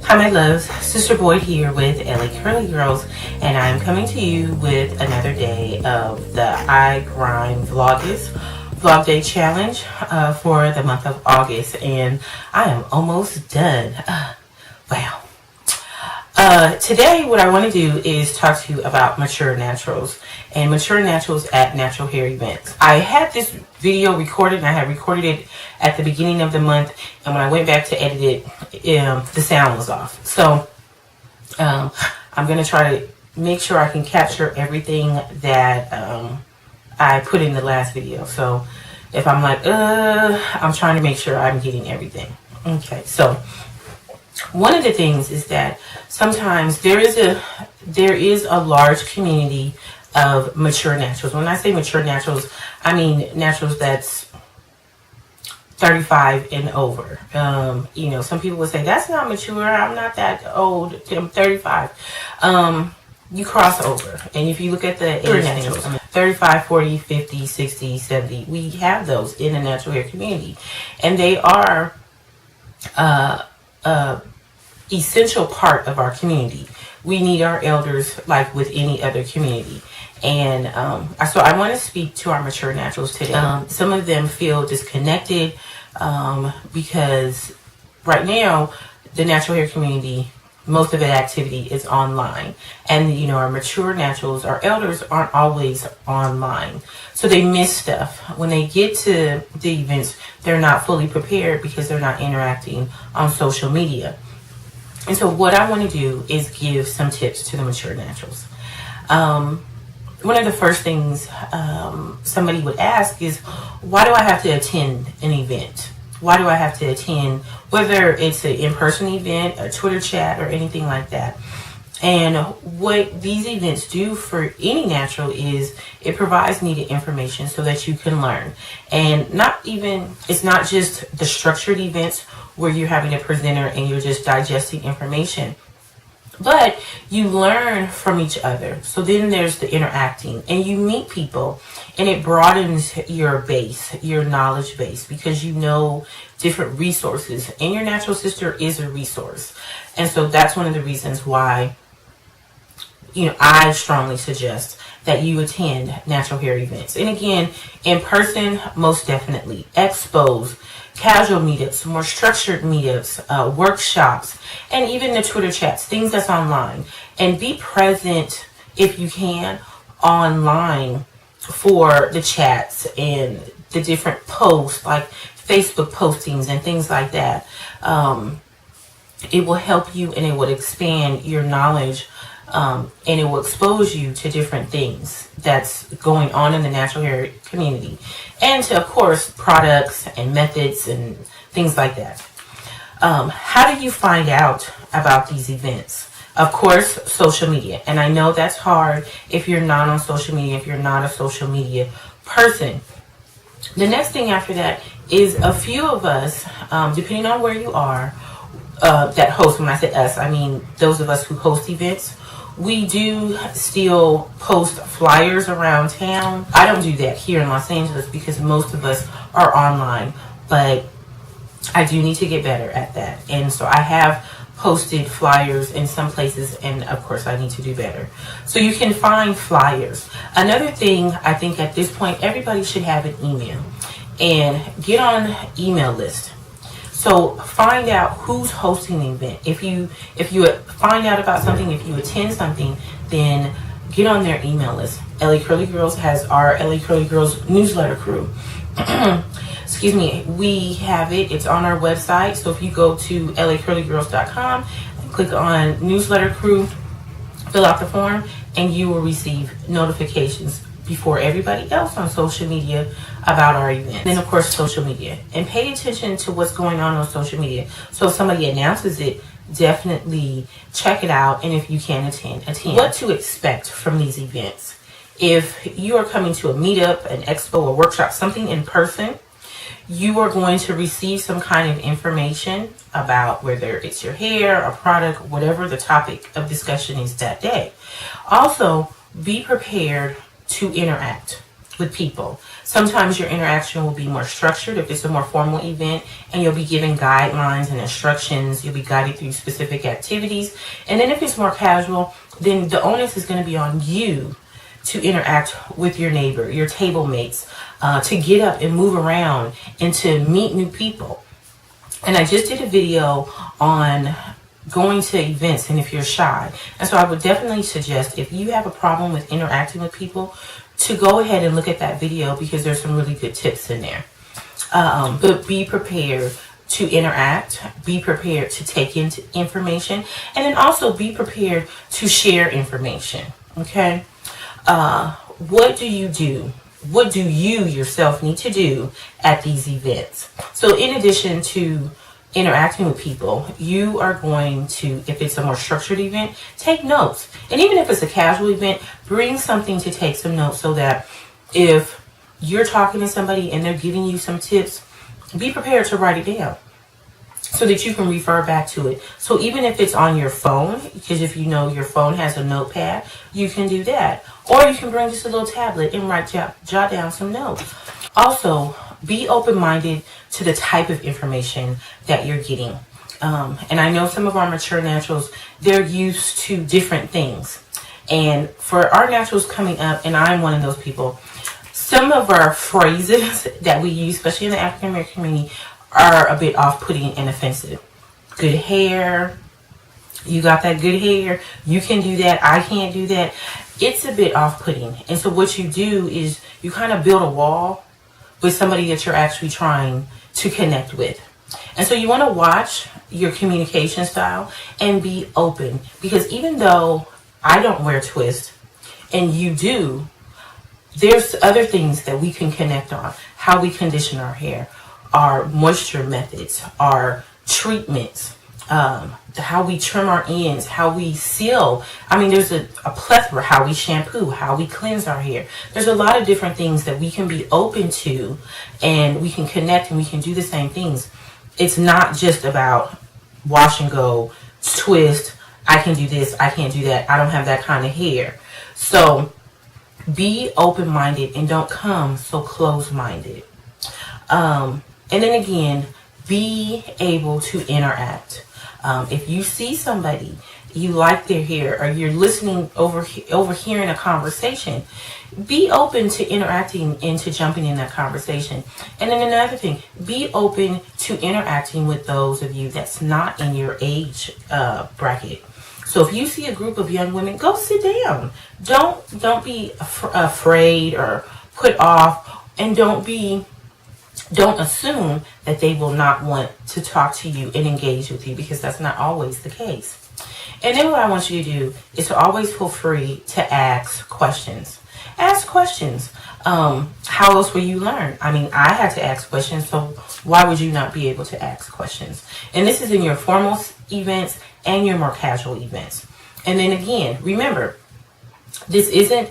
Hi my loves, Sister Boyd here with LA Curly Girls, and I'm coming to you with another day of the I Grind Vlogmas Vlog Day Challenge for the month of August, and I am almost done. Wow. Today what I want to do is talk to you about Mature Naturals and Mature Naturals at Natural Hair Events. I had this video recorded, and I had recorded it at the beginning of the month, and when I went back to edit it, the sound was off. So I'm going to try to make sure I can capture everything that I put in the last video. So if I'm like, I'm trying to make sure I'm getting everything. Okay, so one of the things is that sometimes there is a large community of mature naturals. When I say mature naturals, I mean naturals that's 35 and over. You know, some people would say that's not mature. I'm not that old. I'm 35. You cross over, and if you look at the age naturals, 35, 40, 50, 60, 70, we have those in the natural hair community, and they are essential part of our community. We need our elders like with any other community. And so I want to speak to our mature naturals today. Some of them feel disconnected because right now the natural hair community, most of the activity is online. And you know, our mature naturals, our elders aren't always online. So they miss stuff. When they get to the events, they're not fully prepared because they're not interacting on social media. And so what I want to do is give some tips to the mature naturals. One of the first things somebody would ask is, why do I have to attend an event? Why do I have to attend, whether it's an in-person event, a Twitter chat, or anything like that? And what these events do for any natural is it provides needed information so that you can learn. And it's not just the structured events where you're having a presenter and you're just digesting information, but you learn from each other. So then there's the interacting, and you meet people, and it broadens your base, your knowledge base, because you know different resources, and your natural sister is a resource. And so that's one of the reasons why, you know, I strongly suggest that you attend natural hair events. And again, in person, most definitely. Expos, casual meetups, more structured meetups, workshops, and even the Twitter chats, things that's online. And be present, if you can, online for the chats and the different posts, like Facebook postings and things like that. It will help you, and it will expand your knowledge, and it will expose you to different things that's going on in the natural hair community, and to, of course, products and methods and things like that. How do you find out about these events? Of course, social media. And I know that's hard if you're not on social media, if you're not a social media person. The next thing after that is a few of us, depending on where you are, that host. When I say us, I mean those of us who host events. We do still post flyers around town. I don't do that here in Los Angeles because most of us are online, but I do need to get better at that. And so I have posted flyers in some places, and of course I need to do better. So you can find flyers. Another thing, I think at this point, everybody should have an email, and get on email list. So find out who's hosting the event. If you find out about something, if you attend something, then get on their email list. LA Curly Girls has our LA Curly Girls newsletter crew. Excuse me, we have it. It's on our website. So if you go to lacurlygirls.com and click on newsletter crew, fill out the form, and you will receive notifications before everybody else on social media about our event. Then of course social media, and pay attention to what's going on social media. So if somebody announces it, definitely check it out, and if you can attend. What to expect from these events. If you are coming to a meetup, an expo, a workshop, something in person, you are going to receive some kind of information about whether it's your hair, a product, whatever the topic of discussion is that day. Also, be prepared to interact. with people. Sometimes your interaction will be more structured if it's a more formal event, and you'll be given guidelines and instructions. You'll be guided through specific activities. And then if it's more casual, then the onus is going to be on you to interact with your neighbor, your table mates, to get up and move around and to meet new people. And I just did a video on going to events and if you're shy. And so I would definitely suggest, if you have a problem with interacting with people, to go ahead and look at that video, because there's some really good tips in there. But be prepared to interact, be prepared to take in information, and then also be prepared to share information. Okay? What do you do? What do you yourself need to do at these events? So in addition to interacting with people, you are going to, if it's a more structured event, take notes. And even if it's a casual event, bring something to take some notes, so that if you're talking to somebody and they're giving you some tips, be prepared to write it down so that you can refer back to it. So even if it's on your phone, because if you know your phone has a notepad, you can do that. Or you can bring just a little tablet and jot down some notes. Also, be open-minded to the type of information that you're getting. And I know some of our mature naturals, they're used to different things. And for our naturals coming up, and I'm one of those people, some of our phrases that we use, especially in the African American community, are a bit off-putting and offensive. Good hair, you got that good hair, you can do that, I can't do that. It's a bit off-putting. And so what you do is you kind of build a wall with somebody that you're actually trying to connect with. And so you want to watch your communication style and be open, because even though I don't wear twists and you do, there's other things that we can connect on. How we condition our hair, our moisture methods, our treatments, how we trim our ends, how we seal. I mean, there's a plethora, how we shampoo, how we cleanse our hair. There's a lot of different things that we can be open to, and we can connect and we can do the same things. It's not just about wash and go, twist, I can do this, I can't do that, I don't have that kind of hair. So be open-minded and don't come so closed-minded. And then again, be able to interact. If you see somebody, you like their hair, or you're listening, overhearing a conversation, be open to interacting and to jumping in that conversation. And then another thing, be open to interacting with those of you that's not in your age bracket. So if you see a group of young women, go sit down. Don't be afraid or put off, and don't assume that they will not want to talk to you and engage with you, because that's not always the case. And then what I want you to do is to always feel free to ask questions. Ask questions. How else will you learn? I mean, I had to ask questions, so why would you not be able to ask questions? And this is in your formal events and your more casual events. And then again, remember, this isn't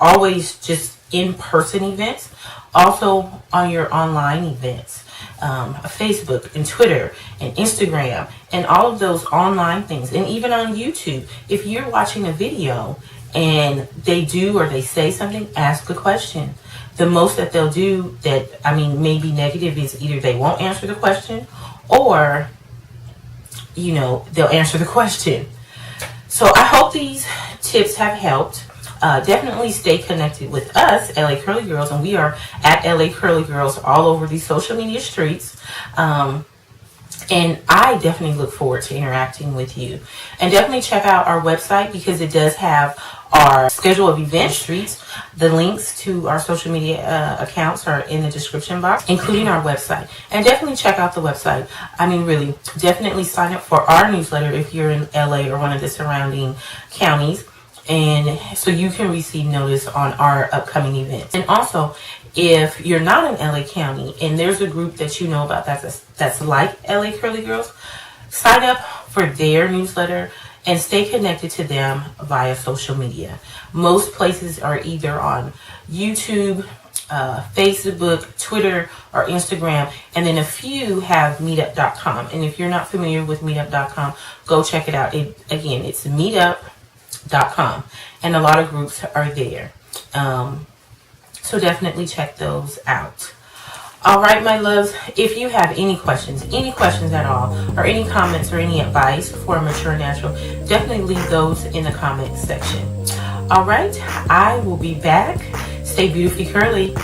always just in-person events. Also on your online events, Facebook and Twitter and Instagram and all of those online things, and even on YouTube. If you're watching a video and they do or they say something, ask a question. The most that they'll do that, I mean, may be negative is either they won't answer the question, or, you know, they'll answer the question. So I hope these tips have helped. Definitely stay connected with us, LA Curly Girls, and we are at LA Curly Girls all over these social media streets. And I definitely look forward to interacting with you. And definitely check out our website, because it does have our schedule of event streets. The links to our social media accounts are in the description box, including our website. And definitely check out the website. I mean, really, definitely sign up for our newsletter if you're in LA or one of the surrounding counties, and so you can receive notice on our upcoming events. And also, if you're not in LA County and there's a group that you know about that's like LA Curly Girls, sign up for their newsletter and stay connected to them via social media. Most places are either on YouTube, Facebook, Twitter, or Instagram, and then a few have meetup.com. And if you're not familiar with meetup.com, go check it out. Again, it's meetup.com, and a lot of groups are there. So definitely check those out. All right, my loves, if you have any questions at all, or any comments or any advice for a mature natural, definitely leave those in the comments section. All right, I will be back. Stay beautifully curly.